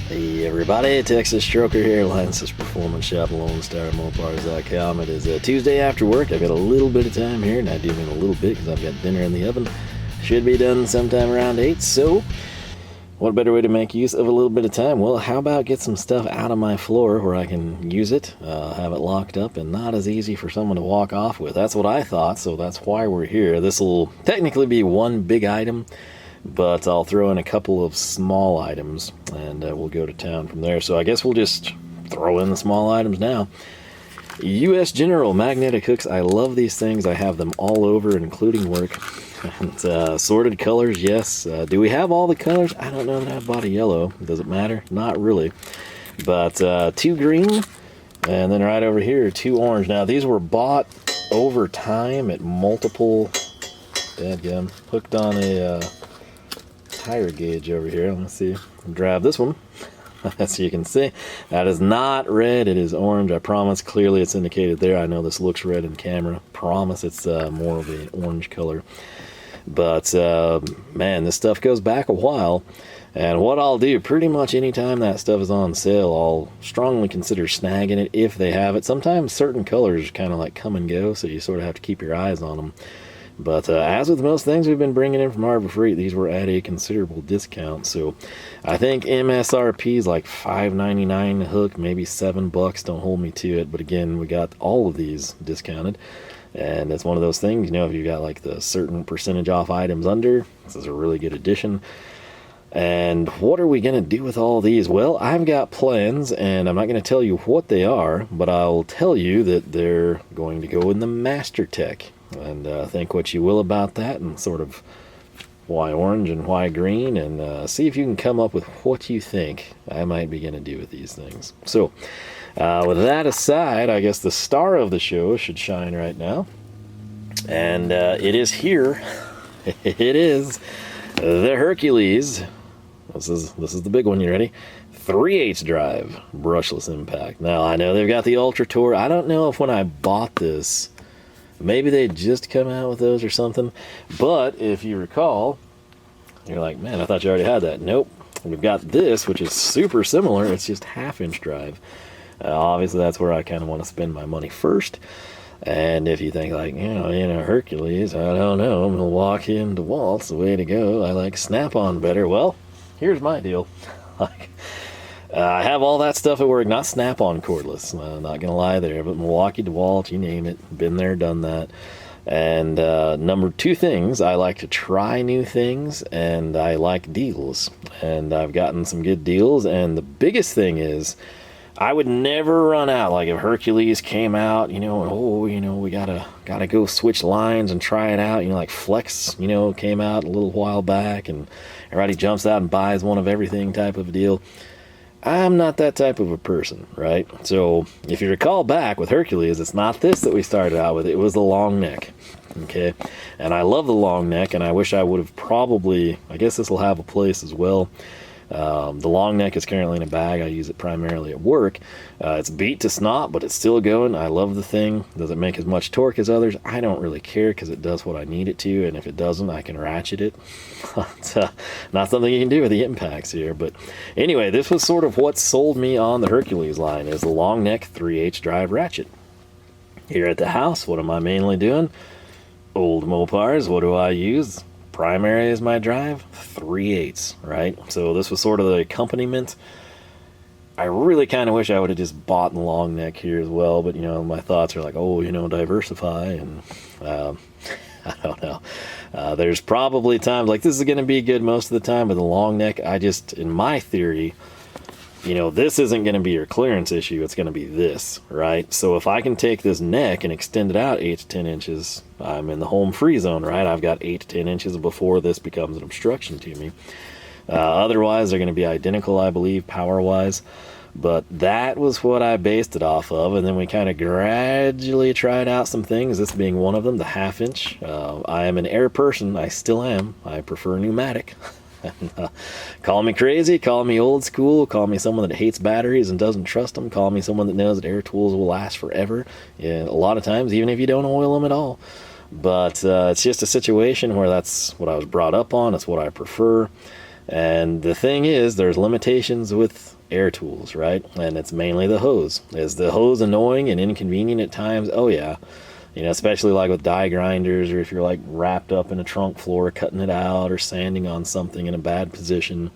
Hey everybody, Texas Stroker here, Lance's Performance Shop, Lone Star Mopars.com. It is a Tuesday after work. I've got a little bit of time here, and I do mean a little bit because I've got dinner in the oven. Should be done sometime around 8, so what better way to make use of a little bit of time? Well, how about get some stuff out of my floor where I can use it, have it locked up, and not as easy for someone to walk off with. That's what I thought, so that's why we're here. This will technically be one big item, but I'll throw in a couple of small items, and we'll go to town from there. So I guess we'll just throw in the small items now. U.S. General magnetic hooks. I love these things. I have them all over, including work. And, sorted colors, yes. Do we have all the colors? I don't know that I've bought a yellow. Does it matter? Not really. But 2 green, and then right over here, 2 orange. Now, these were bought over time at multiple... Dadgum. Hooked on a... tire gauge over here. Let's see. Grab this one. As you can see, that is not red, it is orange. I promise. Clearly it's indicated there. I know this looks red in camera. Promise it's more of an orange color. But man, this stuff goes back a while. And what I'll do, pretty much anytime that stuff is on sale, I'll strongly consider snagging it if they have it. Sometimes certain colors kind of like come and go, so you sort of have to keep your eyes on them. But as with most things we've been bringing in from Harbor Freight, these were at a considerable discount. So I think MSRP is like $5.99 a hook, maybe $7. Don't hold me to it. But again, we got all of these discounted. And it's one of those things, you know, if you got like the certain percentage off items under, this is a really good addition. And what are we going to do with all these? Well, I've got plans, and I'm not going to tell you what they are, but I'll tell you that they're going to go in the Master Tech. And think what you will about that, and sort of why orange and why green, and see if you can come up with what you think I might be going to do with these things. So with that aside, I guess the star of the show should shine right now, and it is here. It is the Hercules. This is the big one. You ready? 3/8 drive brushless impact. Now I know they've got the Ultra Tour. I don't know if when I bought this, maybe they just come out with those or something. But if you recall, you're like, man, I thought you already had that. Nope. We've got this, which is super similar. It's just 1/2-inch drive. Obviously, that's where I kind of want to spend my money first. And if you think like, Hercules, I don't know, Milwaukee and DeWalt's the way to go. I like Snap-on better. Well, here's my deal. I have all that stuff at work, not Snap-on cordless, not gonna lie there, but Milwaukee, DeWalt, you name it, been there, done that. And number 2 things, I like to try new things, and I like deals. And I've gotten some good deals, and the biggest thing is, I would never run out. Like if Hercules came out, and we gotta go switch lines and try it out. Like Flex, came out a little while back, and everybody jumps out and buys one of everything type of a deal. I'm not that type of a person, right? So if you recall back with Hercules, it's not this that we started out with. It was the long neck, okay? And I love the long neck, and I wish I would have probably, I guess this will have a place as well. The long neck is currently in a bag. I use it primarily at work. It's beat to snot, but it's still going. I love the thing. Does it make as much torque as others? I don't really care because it does what I need it to, and if it doesn't, I can ratchet it. It's not something you can do with the impacts here, but anyway, this was sort of what sold me on the Hercules line, is the long neck 3/8 drive ratchet. Here at the house, what am I mainly doing? Old Mopars. What do I use? Primary is my drive, 3/8, right? So this was sort of the accompaniment. I really kind of wish I would have just bought the long neck here as well, but my thoughts are like, diversify, and I don't know. There's probably times like this is going to be good most of the time, but the long neck, in my theory, this isn't going to be your clearance issue. It's going to be this, right? So if I can take this neck and extend it out 8 to 10 inches, I'm in the home free zone, right? I've got 8 to 10 inches before this becomes an obstruction to me. Otherwise, they're going to be identical, I believe, power-wise. But that was what I based it off of, and then we kind of gradually tried out some things, this being one of them, the 1/2-inch. I am an air person. I still am. I prefer pneumatic. Call me crazy, call me old school, call me someone that hates batteries and doesn't trust them, call me someone that knows that air tools will last forever. Yeah, a lot of times, even if you don't oil them at all. But it's just a situation where that's what I was brought up on. It's what I prefer. And the thing is, there's limitations with air tools, right? And it's mainly the hose. Is the hose annoying and inconvenient at times? Oh yeah. You know, especially like with die grinders, or if you're like wrapped up in a trunk floor cutting it out or sanding on something in a bad position.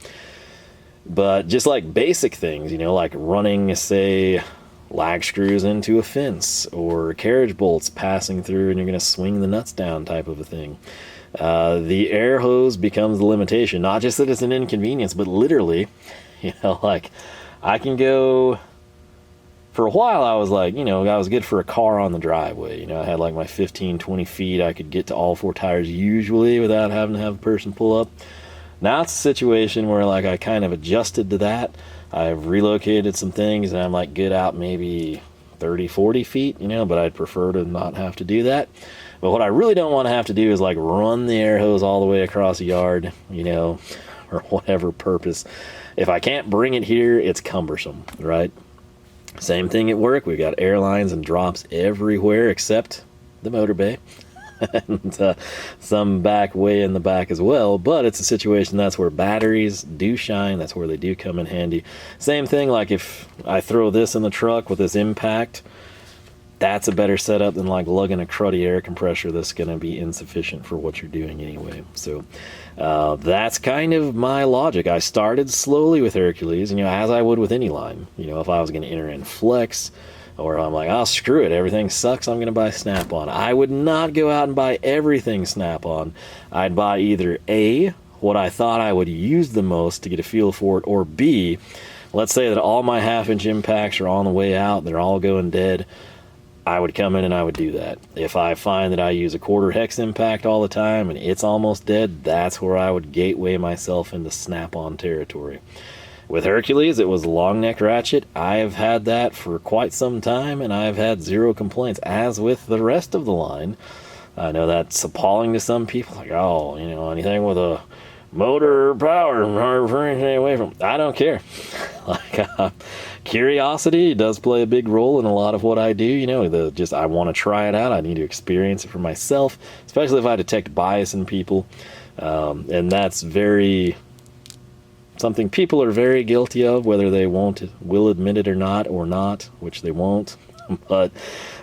But just like basic things, you know, like running, say, lag screws into a fence, or carriage bolts passing through and you're going to swing the nuts down type of a thing. The air hose becomes the limitation. Not just that it's an inconvenience, but literally, you know, like I can go, for a while I was like, you know, I was good for a car on the driveway. You know, I had like my 15, 20 feet. I could get to all 4 tires usually without having to have a person pull up. Now it's a situation where like I kind of adjusted to that. I've relocated some things and I'm like good out maybe 30, 40 feet, you know, but I'd prefer to not have to do that. But what I really don't want to have to do is like run the air hose all the way across a yard, you know, or whatever purpose. If I can't bring it here, it's cumbersome, right? Same thing at work. We've got air lines and drops everywhere except the motor bay. And some back way in the back as well, but it's a situation that's where batteries do shine. That's where they do come in handy. Same thing, like if I throw this in the truck with this impact, that's a better setup than like lugging a cruddy air compressor that's going to be insufficient for what you're doing anyway. So that's kind of my logic. I started slowly with Hercules, you know, as I would with any line. You know, if I was going to enter in Flex, or I'm like, oh, screw it, everything sucks, I'm going to buy Snap-on. I would not go out and buy everything Snap-on. I'd buy either A, what I thought I would use the most to get a feel for it, or B, let's say that all my half-inch impacts are on the way out, they're all going dead, I would come in and I would do that. If I find that I use a 1/4 hex impact all the time and it's almost dead, that's where I would gateway myself into Snap-on territory. With Hercules, it was long neck ratchet. I've had that for quite some time, and I've had 0 complaints. As with the rest of the line, I know that's appalling to some people. Like, oh, you know, anything with a motor or power, anything away from. I don't care. Like, curiosity does play a big role in a lot of what I do. You know, I want to try it out. I need to experience it for myself, especially if I detect bias in people, and that's something people are very guilty of, whether they will admit it or not, which they won't. But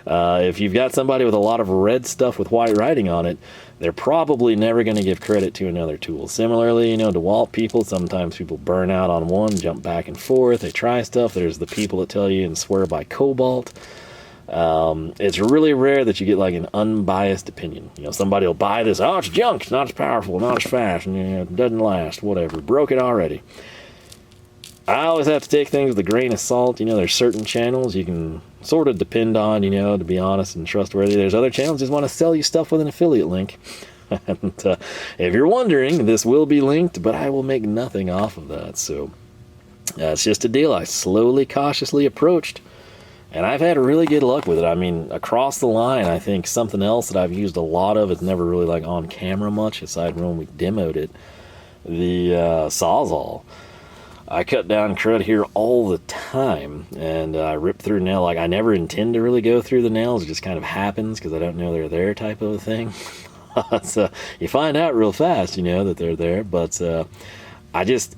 if you've got somebody with a lot of red stuff with white writing on it, they're probably never going to give credit to another tool. Similarly, you know, DeWalt people, sometimes people burn out on one, jump back and forth, they try stuff. There's the people that tell you and swear by Cobalt. It's really rare that you get like an unbiased opinion. You know, somebody will buy this, oh, it's junk, it's not as powerful, not as fast, and, you know, it doesn't last, whatever, broke it already. I always have to take things with a grain of salt. You know, there's certain channels you can sort of depend on, you know, to be honest and trustworthy. There's other channels that just want to sell you stuff with an affiliate link. And if you're wondering, this will be linked, but I will make nothing off of that. So it's just a deal I slowly, cautiously approached. And I've had really good luck with it. I mean, across the line, I think something else that I've used a lot of, it's never really like on camera much, aside from when we demoed it, the Sawzall. I cut down crud here all the time, and I rip through nail. Like, I never intend to really go through the nails. It just kind of happens because I don't know they're there type of a thing. So you find out real fast, you know, that they're there. But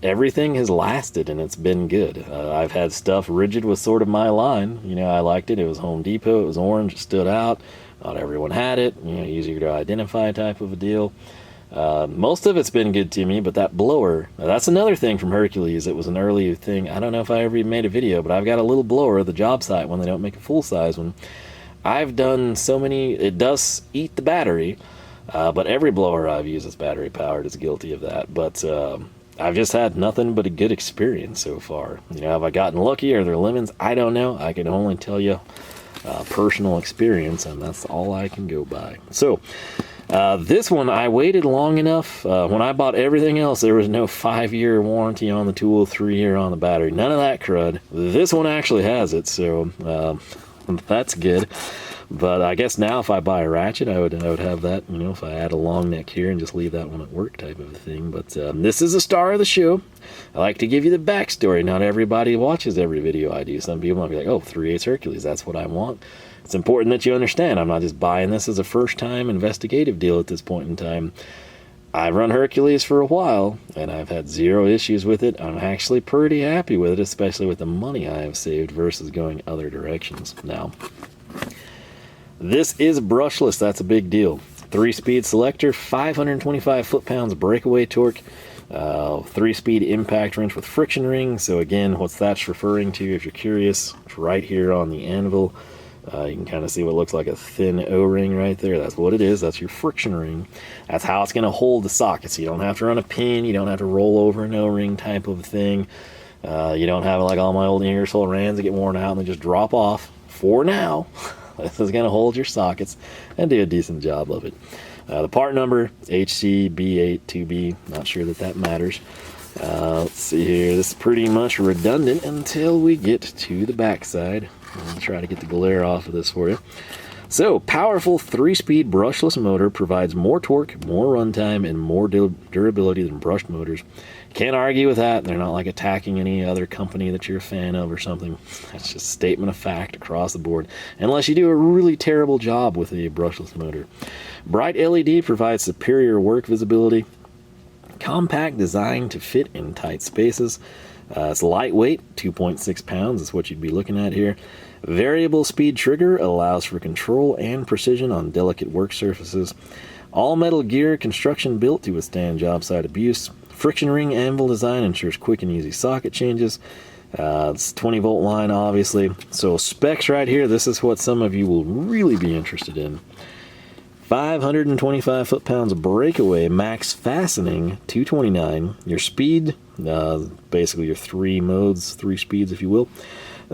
everything has lasted, and it's been good. I've had stuff rigid was sort of my line. You know, I liked it. It was Home Depot. It was orange. It stood out. Not everyone had it. You know, easier to identify type of a deal. Most of it's been good to me, but that blower, that's another thing from Hercules. It was an early thing. I don't know if I ever even made a video, but I've got a little blower at the job site when they don't make a full-size one. I've done so many, it does eat the battery, but every blower I've used that's battery-powered is guilty of that. But I've just had nothing but a good experience so far. You know, have I gotten lucky? Are there lemons? I don't know. I can only tell you personal experience, and that's all I can go by. So, this one, I waited long enough. When I bought everything else, there was no 5-year warranty on the tool, 3-year on the battery. None of that crud. This one actually has it, so that's good. But I guess now if I buy a ratchet, I would have that, you know, if I add a long neck here and just leave that one at work type of a thing. But this is the star of the show. I like to give you the backstory. Not everybody watches every video I do. Some people might be like, oh, 3/8 Hercules, that's what I want. It's important that you understand I'm not just buying this as a first-time investigative deal at this point in time. I've run Hercules for a while, and I've had zero issues with it. I'm actually pretty happy with it, especially with the money I have saved versus going other directions. Now, this is brushless. That's a big deal. 3-speed selector, 525 foot-pounds breakaway torque, 3-speed impact wrench with friction ring. So again, what's that's referring to, if you're curious, it's right here on the anvil. You can kind of see what looks like a thin O-ring right there. That's what it is. That's your friction ring. That's how it's going to hold the socket. So you don't have to run a pin. You don't have to roll over an O-ring type of thing. You don't have like all my old Ingersoll Rands that get worn out and they just drop off. For now, this is going to hold your sockets and do a decent job of it. The part number, HCB82B. Not sure that matters. Let's see here. This is pretty much redundant until we get to the backside. I'll try to get the glare off of this for you. So, powerful 3-speed brushless motor provides more torque, more runtime, and more durability than brushed motors. Can't argue with that. They're not like attacking any other company that you're a fan of or something. That's just a statement of fact across the board. Unless you do a really terrible job with a brushless motor. Bright LED provides superior work visibility. Compact design to fit in tight spaces. It's lightweight, 2.6 pounds is what you'd be looking at here. Variable speed trigger allows for control and precision on delicate work surfaces. All metal gear construction built to withstand job site abuse. Friction ring anvil design ensures quick and easy socket changes. It's 20-volt line, obviously. So specs right here, this is what some of you will really be interested in. 525 foot-pounds breakaway, max fastening, 229. Your speed, basically your 3 modes, 3 speeds if you will.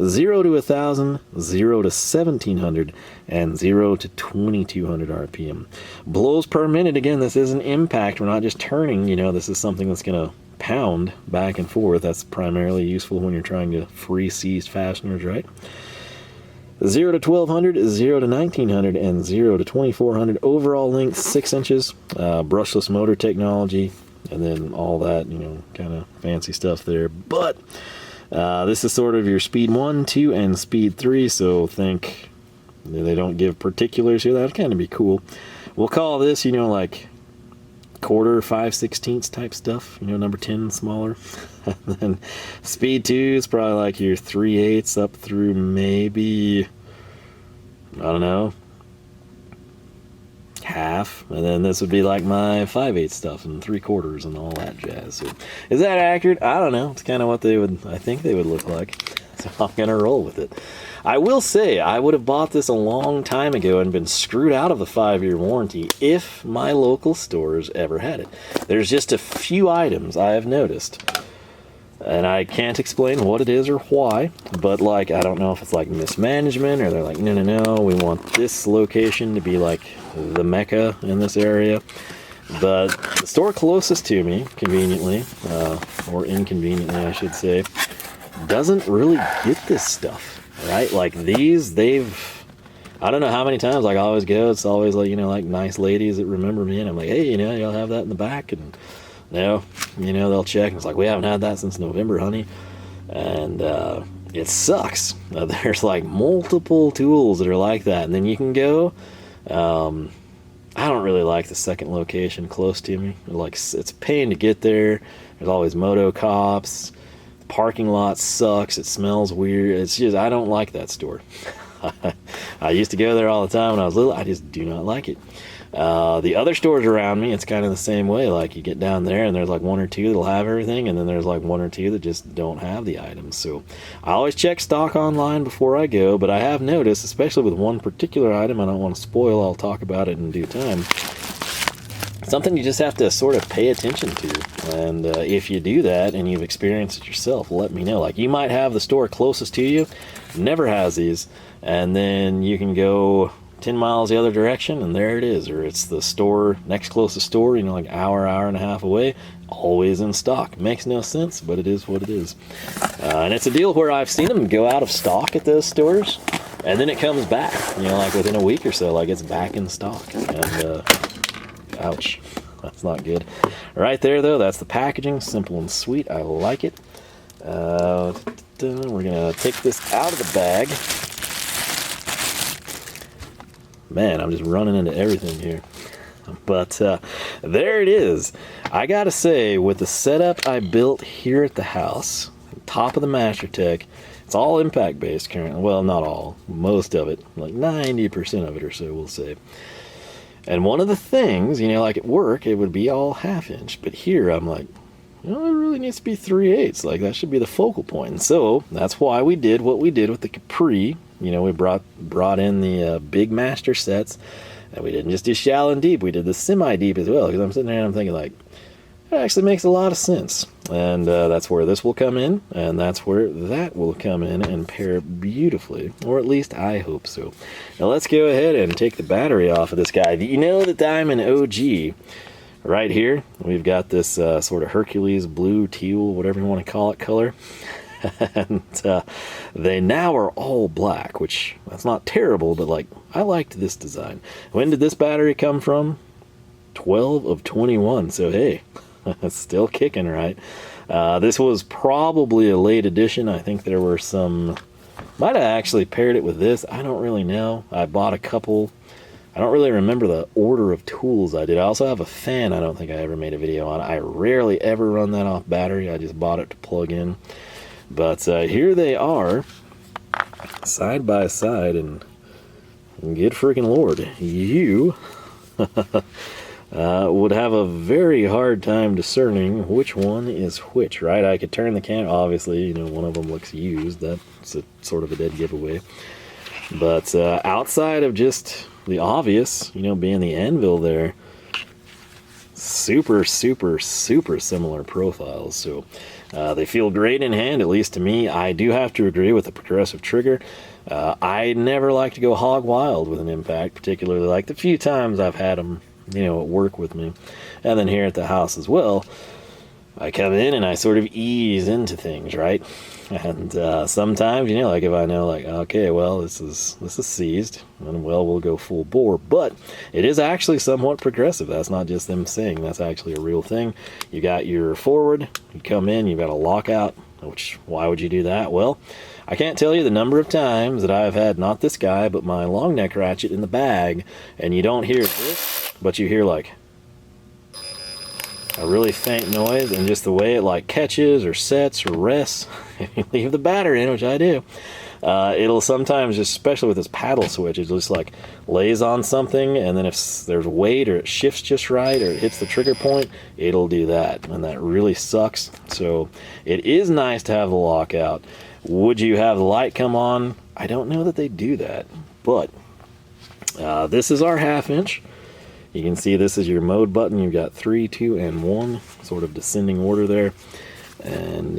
0 to 1,000, 0 to 1,700, and 0 to 2,200 RPM. Blows per minute, again, this is an impact. We're not just turning, you know, this is something that's going to pound back and forth. That's primarily useful when you're trying to free seized fasteners, right? 0 to 1,200, 0 to 1,900, and 0 to 2,400. Overall length, 6 inches. Brushless motor technology, and then all that, you know, kind of fancy stuff there. But this is sort of your speed 1, 2, and speed 3, so think they don't give particulars here. That'd kind of be cool. We'll call this, you know, like quarter, 5/16 type stuff, you know, number 10 smaller. And then speed 2 is probably like your 3/8 up through maybe, I don't know, half. And then this would be like my 5/8 stuff and 3/4 and all that jazz. So is that accurate? I don't know. It's kind of what they would, I think they would look like. So I'm gonna roll with it. I will say I would have bought this a long time ago and been screwed out of the 5-year warranty if my local stores ever had it. There's just a few items I have noticed, and I can't explain what it is or why, but like, I don't know if it's like mismanagement or they're like, no, we want this location to be like the mecca in this area. But the store closest to me, conveniently, or inconveniently I should say, doesn't really get this stuff, right? Like these, I don't know how many times, like I always go, it's always like, you know, like nice ladies that remember me, and I'm like, hey, you know, y'all have that in the back, and no, you know, they'll check, and it's like, we haven't had that since November, honey. And it sucks. There's like multiple tools that are like that, and then you can go, I don't really like the second location close to me. Like, it's a pain to get there. There's always moto cops. Parking lot sucks. It smells weird. It's just, I don't like that store. I used to go there all the time when I was little. I just do not like it. The other stores around me, it's kind of the same way. Like, you get down there and there's like 1 or 2 that'll have everything, and then there's like 1 or 2 that just don't have the items. So I always check stock online before I go, but I have noticed, especially with one particular item I don't want to spoil, I'll talk about it in due time, something you just have to sort of pay attention to. And if you do that and you've experienced it yourself, let me know. Like, you might have the store closest to you never has these, and then you can go 10 miles the other direction and there it is. Or it's the store, next closest store, you know, like hour and a half away, always in stock. Makes no sense, but it is what it is. And it's a deal where I've seen them go out of stock at those stores, and then it comes back, you know, like within a week or so, like it's back in stock. And ouch, that's not good. Right there though, that's the packaging, simple and sweet. I like it. We're gonna take this out of the bag. Man, I'm just running into everything here. But there it is. I gotta say, with the setup I built here at the house, top of the Master Tech, it's all impact based currently. Well, not all, most of it, like 90% of it or so, we'll say. And one of the things, you know, like at work, it would be all 1/2 inch, but here I'm like, you know, it really needs to be 3/8. Like that should be the focal point. And so that's why we did what we did with the Capri. You know, we brought in the big master sets, and we didn't just do shallow and deep. We did the semi-deep as well. Because I'm sitting there and I'm thinking like, it actually makes a lot of sense. And that's where this will come in, and that's where that will come in and pair beautifully, or at least I hope so. Now let's go ahead and take the battery off of this guy. You know that I'm an OG. Right here, we've got this sort of Hercules blue, teal, whatever you want to call it, color. And they now are all black, which that's not terrible, but like I liked this design. When did this battery come from? 12 of 21, so hey, it's still kicking, right? This was probably a late edition. I think there were some, might have actually paired it with this. I don't really know. I bought a couple. I don't really remember the order of tools I did. I also have a fan I don't think I ever made a video on. I rarely ever run that off battery. I just bought it to plug in. But here they are, side by side, and good freaking Lord, you would have a very hard time discerning which one is which, right? I could turn the camera, obviously, you know, one of them looks used. That's a sort of a dead giveaway. But outside of just the obvious, you know, being the anvil there, super similar profiles. So they feel great in hand, at least to me. I do have to agree with the progressive trigger. I never like to go hog wild with an impact, particularly like the few times I've had them, you know, at work with me, and then here at the house as well. I come in and I sort of ease into things, right? And sometimes, you know, like if I know, like, okay, well, this is seized, and well, we'll go full bore. But it is actually somewhat progressive. That's not just them saying. That's actually a real thing. You got your forward. You come in. You've got a lockout. Which, why would you do that? Well, I can't tell you the number of times that I've had not this guy, but my long neck ratchet in the bag, and you don't hear this, but you hear like a really faint noise, and just the way it like catches or sets or rests, if you leave the battery in, which I do, it'll sometimes, just especially with this paddle switch, it just like lays on something, and then if there's weight or it shifts just right or it hits the trigger point, it'll do that, and that really sucks. So it is nice to have the lockout. Would you have the light come on? I don't know that they do that, but this is our 1/2 inch. You can see this is your mode button. You've got 3, 2, and 1, sort of descending order there. And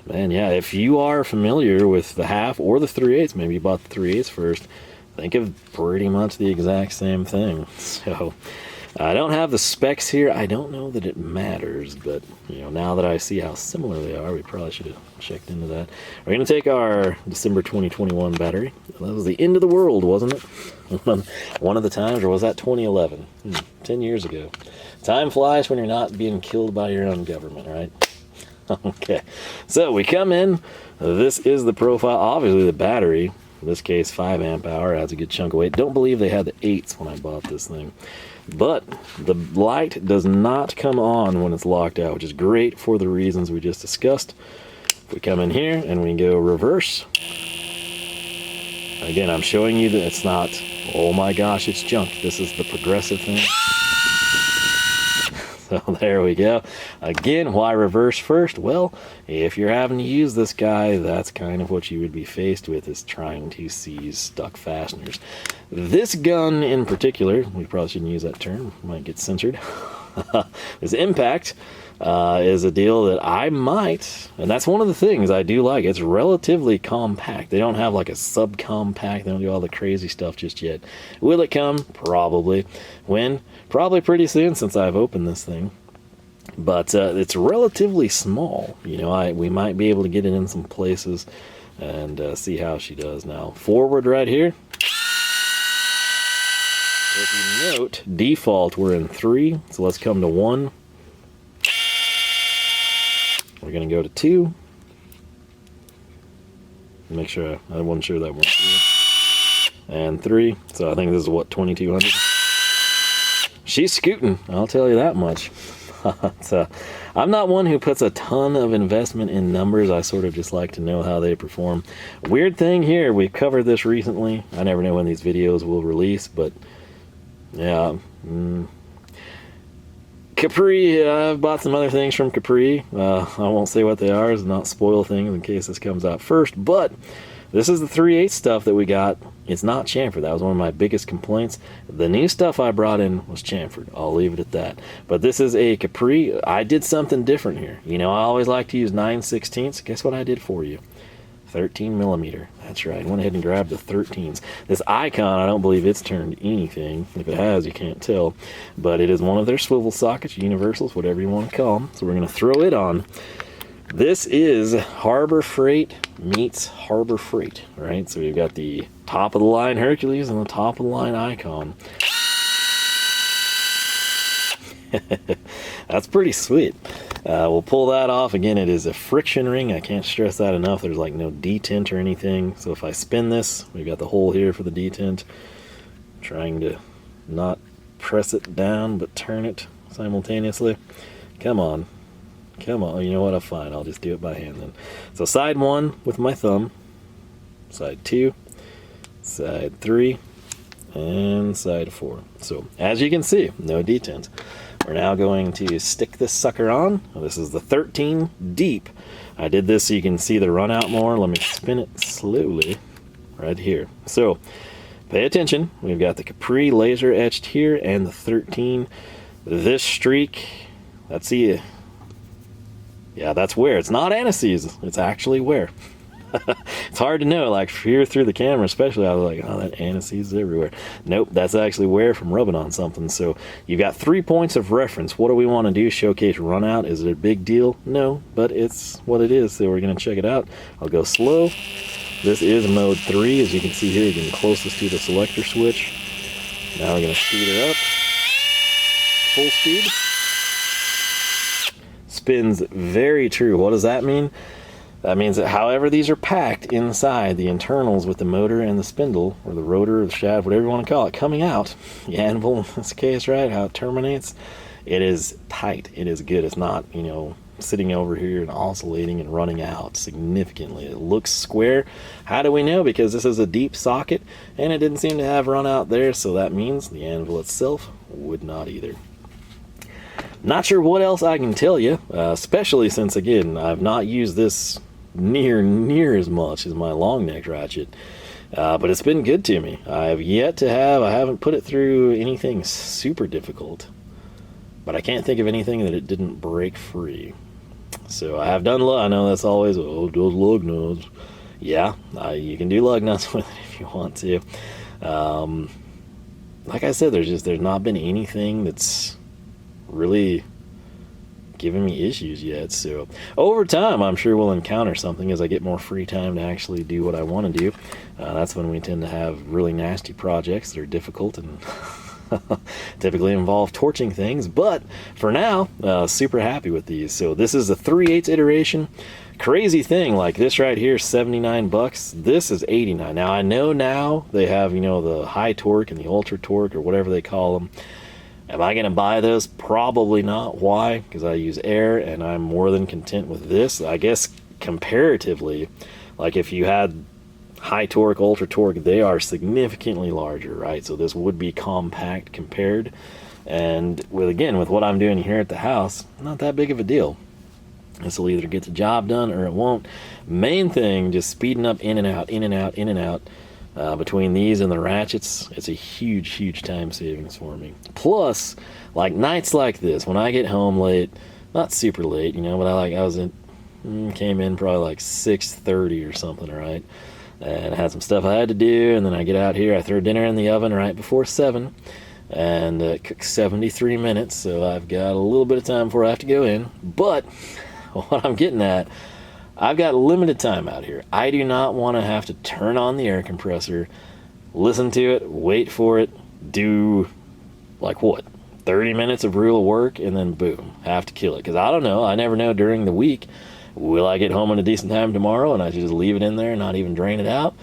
man, yeah, if you are familiar with the 1/2 or the 3/8, maybe you bought the 3/8 first, think of pretty much the exact same thing. So I don't have the specs here. I don't know that it matters, but you know, now that I see how similar they are, we probably should have checked into that. We're going to take our December 2021 battery. That was the end of the world, wasn't it? One of the times, or was that 2011? 10 years ago. Time flies when you're not being killed by your own government, right? Okay, so we come in. This is the profile. Obviously, the battery, in this case 5 amp hour, adds a good chunk of weight. Don't believe they had the 8s when I bought this thing. But the light does not come on when it's locked out, which is great for the reasons we just discussed. If we come in here and we go reverse, again, I'm showing you that it's not, oh my gosh, it's junk. This is the progressive thing. So there we go. Again, why reverse first? Well, if you're having to use this guy, that's kind of what you would be faced with, is trying to seize stuck fasteners. This gun in particular, we probably shouldn't use that term, might get censored. This impact is a deal that I might, and that's one of the things I do like. It's relatively compact. They don't have like a subcompact. They don't do all the crazy stuff just yet. Will it come? Probably. When? Probably pretty soon, since I've opened this thing. But it's relatively small. You know, we might be able to get it in some places and see how she does. Now, forward right here. If you note, default, we're in 3. So let's come to 1. We're going to go to 2. Make sure, I wasn't sure that one. And 3. So I think this is what, 2200? she's scooting, I'll tell you that much. So, I'm not one who puts a ton of investment in numbers. I sort of just like to know how they perform. Weird thing here, we covered this recently. I never know when these videos will release, but yeah. Capri, I've bought some other things from Capri. I won't say what they are, to not spoil things in case this comes out first, but this is the 3/8 stuff that we got. It's not chamfered. That was one of my biggest complaints. The new stuff I brought in was chamfered. I'll leave it at that. But this is a Capri. I did something different here. You know, I always like to use 9/16. Guess what I did for you? 13 millimeter. That's right. I went ahead and grabbed the 13s. This icon, I don't believe it's turned anything. If it has, you can't tell. But it is one of their swivel sockets, universals, whatever you want to call them. So we're going to throw it on. This is Harbor Freight meets Harbor Freight, right? So we've got the top of the line Hercules and the top of the line Icon. That's pretty sweet. We'll pull that off. Again, it is a friction ring. I can't stress that enough. There's like no detent or anything. So if I spin this, we've got the hole here for the detent. I'm trying to not press it down, but turn it simultaneously. Come on. Come on. You know what? I'm fine. I'll just do it by hand then. So side 1 with my thumb. Side 2. Side 3. And side 4. So as you can see, no detent. We're now going to stick this sucker on. This is the 13 deep. I did this so you can see the run out more. Let me spin it slowly right here. So pay attention. We've got the Capri laser etched here and the 13. This streak, let's see. Yeah, that's wear. It's not anti-seize. It's actually wear. It's hard to know, like here through the camera especially, I was like, oh, that anti-seize is everywhere. Nope, that's actually wear from rubbing on something. So you've got 3 points of reference. What do we want to do? Showcase run out. Is it a big deal? No, but it's what it is, so we're going to check it out. I'll go slow. This is mode 3, as you can see here, getting closest to the selector switch. Now we're going to speed her up. Full speed. Spins very true. What does that mean? That means that however these are packed inside, the internals with the motor and the spindle, or the rotor, or the shaft, whatever you want to call it, coming out, the anvil in this case, right, how it terminates, it is tight. It is good. It's not, you know, sitting over here and oscillating and running out significantly. It looks square. How do we know? Because this is a deep socket, and it didn't seem to have run out there, so that means the anvil itself would not either. Not sure what else I can tell you, especially since, again, I've not used this near as much as my long neck ratchet, but it's been good to me. I haven't put it through anything super difficult, but I can't think of anything that it didn't break free. So I have done, I know that's always, oh, those lug nuts. Yeah, you can do lug nuts with it if you want to. Like I said, there's not been anything that's really giving me issues yet. So over time, I'm sure we'll encounter something as I get more free time to actually do what I want to do. That's when we tend to have really nasty projects that are difficult and typically involve torching things. But for now, super happy with these. So this is a 3/8 iteration. Crazy thing, like this right here, $79. This is $89. Now I know now they have, you know, the high torque and the ultra torque or whatever they call them. Am I going to buy those? Probably not. Why? Because I use air and I'm more than content with this. I guess comparatively, like if you had high torque, ultra torque, they are significantly larger, right? So this would be compact compared. And with what I'm doing here at the house, not that big of a deal. This will either get the job done or it won't. Main thing, just speeding up in and out, in and out, in and out. Between these and the ratchets, it's a huge time savings for me. Plus, like nights like this, when I get home late, not super late, you know, but came in probably like 6:30 or something, right? And I had some stuff I had to do, and then I get out here, I throw dinner in the oven right before 7, and it cooks 73 minutes, so I've got a little bit of time before I have to go in. But what I'm getting at, I've got limited time out here. I do not want to have to turn on the air compressor, listen to it, wait for it, do like what, 30 minutes of real work, and then boom, have to kill it. Because I don't know, I never know during the week, will I get home in a decent time tomorrow and I just leave it in there and not even drain it out?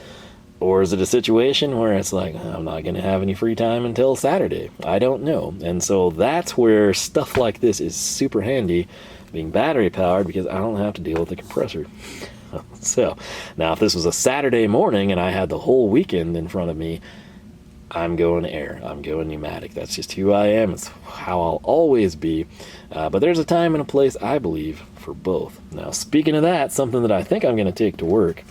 Or is it a situation where it's like, I'm not going to have any free time until Saturday? I don't know. And so that's where stuff like this is super handy, being battery powered, because I don't have to deal with the compressor. So now if this was a Saturday morning and I had the whole weekend in front of me, I'm going air. I'm going pneumatic. That's just who I am. It's how I'll always be. But there's a time and a place, I believe, for both. Now, speaking of that, something that I think I'm going to take to work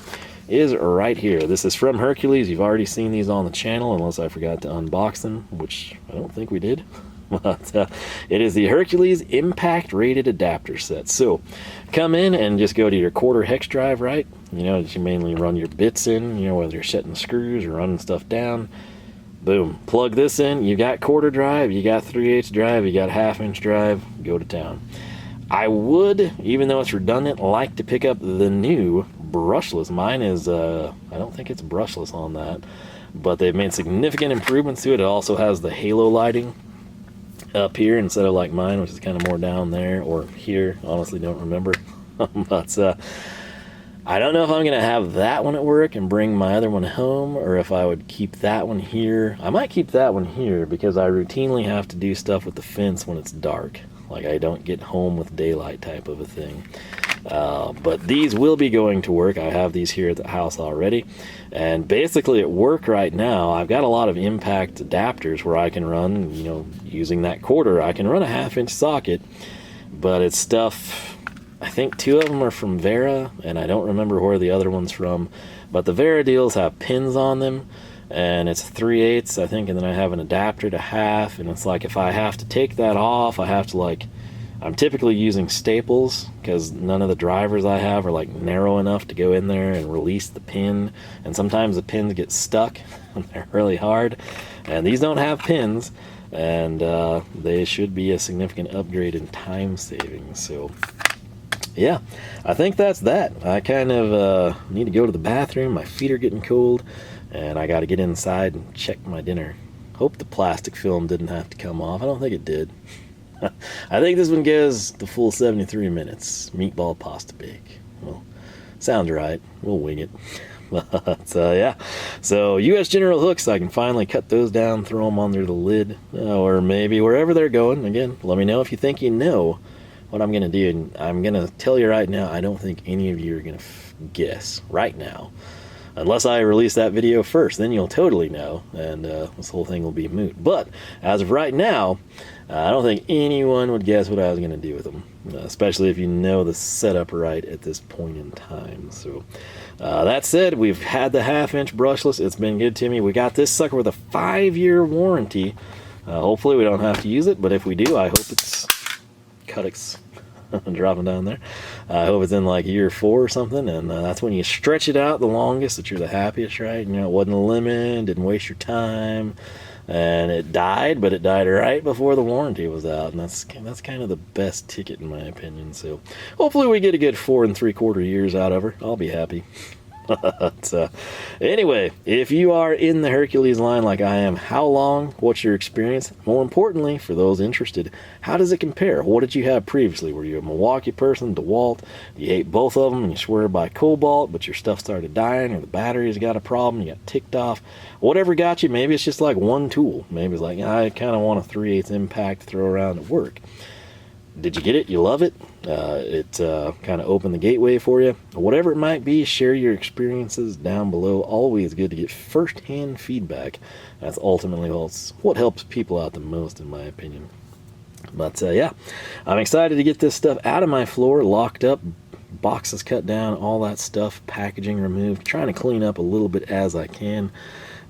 is right here. This is from Hercules. You've already seen these on the channel, unless I forgot to unbox them, which I don't think we did. But it is the Hercules Impact Rated Adapter Set. So come in and just go to your quarter hex drive, right? You know, that you mainly run your bits in, you know, whether you're setting screws or running stuff down. Boom, plug this in. You got quarter drive, you got 3/8 drive, you got 1/2 inch drive, go to town. I would, even though it's redundant, like to pick up the new brushless. Mine is, I don't think it's brushless on that, but they've made significant improvements to it. It also has the halo lighting up here instead of like mine, which is kind of more down there, or here, honestly don't remember. But I don't know if I'm going to have that one at work and bring my other one home, or if I would keep that one here. I might keep that one here because I routinely have to do stuff with the fence when it's dark. Like I don't get home with daylight type of a thing. But these will be going to work. I have these here at the house already. And basically at work right now, I've got a lot of impact adapters where I can run, you know, using that quarter, I can run a 1/2 inch socket, but it's stuff, I think 2 of them are from Vera, and I don't remember where the other one's from, but the Vera deals have pins on them, and it's 3/8, I think, and then I have an adapter to 1/2, and it's like if I have to take that off, I have to like, I'm typically using staples because none of the drivers I have are like narrow enough to go in there and release the pin, and sometimes the pins get stuck and they're really hard, and these don't have pins, and they should be a significant upgrade in time savings. So yeah, I think that's that. I kind of need to go to the bathroom. My feet are getting cold, and I got to get inside and check my dinner. Hope the plastic film didn't have to come off. I don't think it did. I think this one goes the full 73 minutes. Meatball pasta bake. Well, sounds right. We'll wing it. But yeah, so U.S. General hooks, I can finally cut those down, throw them under the lid, or maybe wherever they're going. Again, let me know if you think you know what I'm going to do. And I'm going to tell you right now, I don't think any of you are going to guess right now. Unless I release that video first, then you'll totally know, and this whole thing will be moot. But as of right now, I don't think anyone would guess what I was going to do with them, especially if you know the setup right at this point in time. So that said, we've had the 1/2 inch brushless. It's been good to me. We got this sucker with a 5-year warranty. Hopefully we don't have to use it, but if we do, I hope it's dropping down there. I hope it's in like year 4 or something, and that's when you stretch it out the longest, that you're the happiest, right? You know, it wasn't a lemon, didn't waste your time, and it died, but it died right before the warranty was out, and that's kind of the best ticket in my opinion. So hopefully we get a good 4 3/4 years out of her. I'll be happy. But anyway, if you are in the Hercules line like I am, how long? What's your experience? More importantly, for those interested, how does it compare? What did you have previously? Were you a Milwaukee person, DeWalt? You hate both of them and you swear by Cobalt, but your stuff started dying, or the battery's got a problem, you got ticked off? Whatever got you, maybe it's just like one tool. Maybe it's like, I kind of want a 3/8 impact to throw around at work. Did you get it? You love it? It kind of opened the gateway for you. Whatever it might be, share your experiences down below. Always good to get first-hand feedback. That's ultimately what helps people out the most, in my opinion. But yeah, I'm excited to get this stuff out of my floor, locked up, boxes cut down, all that stuff, packaging removed, trying to clean up a little bit as I can.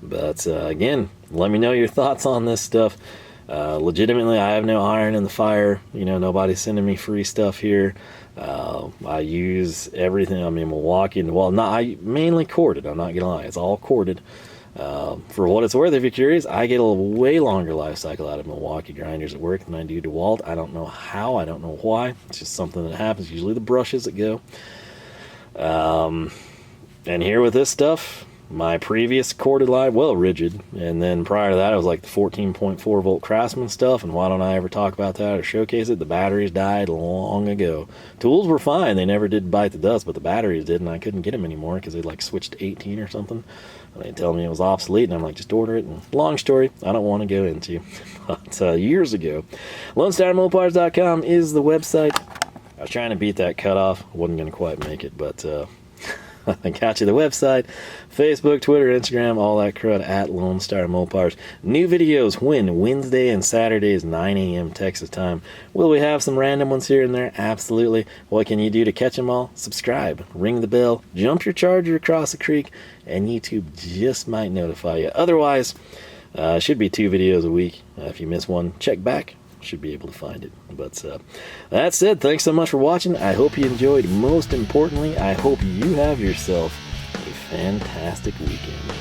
But again, let me know your thoughts on this stuff. Legitimately, I have no iron in the fire. You know, nobody's sending me free stuff here. I use everything. I mean, Milwaukee and well, I mainly corded. I'm not gonna lie, it's all corded. For what it's worth, if you're curious, I get a way longer life cycle out of Milwaukee grinders at work than I do DeWalt. I don't know how. I don't know why. It's just something that happens. Usually the brushes that go. And here with this stuff, my previous corded line, well, rigid, and then prior to that, it was like the 14.4 volt Craftsman stuff, and why don't I ever talk about that or showcase it? The batteries died long ago. Tools were fine, they never did bite the dust, but the batteries did, and I couldn't get them anymore because they like switched to 18 or something. And they tell me it was obsolete, and I'm like, just order it. And long story, I don't want to go into. But years ago, LoneStarMopars.com is the website. I was trying to beat that cutoff, wasn't going to quite make it, but I got you the website, Facebook, Twitter, Instagram, all that crud at Lone Star Mopars. New videos when? Wednesday and Saturdays, 9 a.m. Texas time. Will we have some random ones here and there? Absolutely. What can you do to catch them all? Subscribe, ring the bell, jump your charger across the creek, and YouTube just might notify you. Otherwise, should be 2 videos a week. If you miss one, check back. Should be able to find it. But that said, thanks so much for watching. I hope you enjoyed. Most importantly, I hope you have yourself a fantastic weekend.